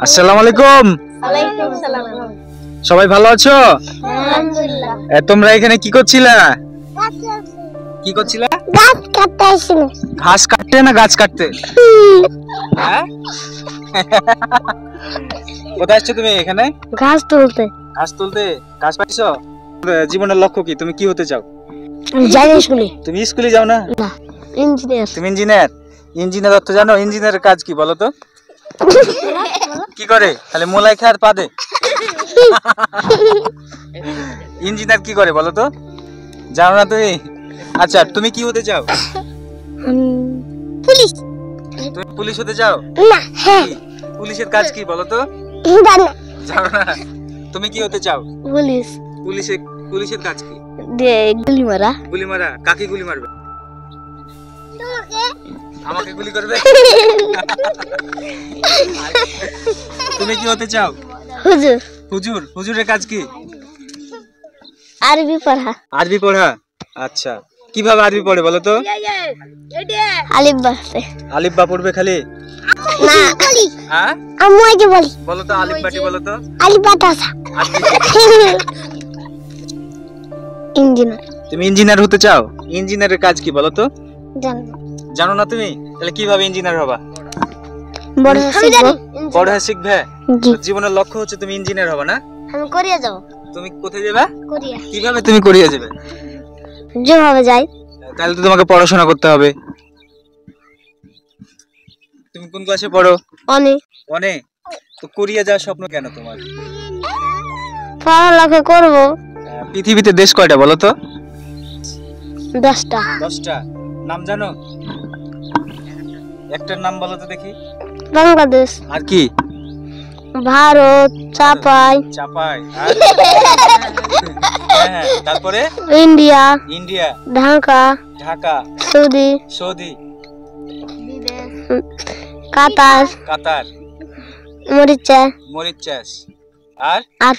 আসসালামু আলাইকুম। সবাই ভালো আছো? তোমরা এখানে কি করছিলা? কি করছিলা? ঘাস কাটতে না গাছ কাটতে? কোথায় আসছো তুমি? এখানে ঘাস তুলতে। ঘাস তুলতে? ঘাস পাইছো? জীবনের লক্ষ্য কি? তুমি কি হতে চাও? যাই স্কুলে। তুমি স্কুলে যাও না? না, ইঞ্জিনিয়ার। তুমি ইঞ্জিনিয়ার? ইঞ্জিনিয়ার অর্থ জানো? ইঞ্জিনিয়ারের কাজ কি বলো তো? কি করে? খালি মোলাই খায় আর পা দে? ইঞ্জিনিয়ার কি করে বলো তো? জানো না তুমি? আচ্ছা, তুমি কি হতে চাও? পুলিশ। তুমি পুলিশ হতে চাও? না, হ্যাঁ। পুলিশের কাজ কি বলো তো? জানো না? তুমি কি হতে চাও? পুলিশ। পুলিশের কাজ কি? গুলি মারা। গুলি মারা? কাকে গুলি মারবে? আমাকে গুলি করবে? তুমি কি হতে চাও? হুজুর। হুজুর? হুজুরের কাজ কি? আরবি পড়া। আরবি পড়া? আচ্ছা, কিভাবে আরবি পড়ে বলো তো? আলিফ বা। আলিফ বা পড়বে খালি? না, হ্যাঁ, আমি আগে বলি। বলো তো আলিফ বাটি বলো তো? আলিফ বাটা। ইঞ্জিনিয়ার। তুমি ইঞ্জিনিয়ার হতে চাও? ইঞ্জিনিয়ারের কাজ কি বলো তো? জানো না তুমি? তাহলে কিভাবে ইঞ্জিনিয়ার হবা? বড় শিখবো। বড় হয়ে শিখবে? জি। জীবনের লক্ষ্য হচ্ছে তুমি ইঞ্জিনিয়ার হবে না? আমি কোরিয়া যাব। তুমি কোথায় যাবে? কোরিয়া। কিভাবে তুমি কোরিয়া যাবে? যেভাবে যাই। তাহলে তো তোমাকে পড়াশোনা করতে হবে। তুমি কোন ক্লাসে পড়ো? অনেক। অনেক। তো কোরিয়া যাওয়ার স্বপ্ন কেন তোমার? পড়ালেখা করব। পৃথিবীতে দেশ কয়টা বলো তো? 10টা। 10টা। নাম জানো? একটার নাম বলো তো দেখি। বাংলাদেশ। আর কি? ভারত, চাপাই। চাপাই। হ্যাঁ, তারপরে? India. India. Dhaka. Dhaka. Saudi. Saudi. Qatar. Qatar. Mauritius. আর আর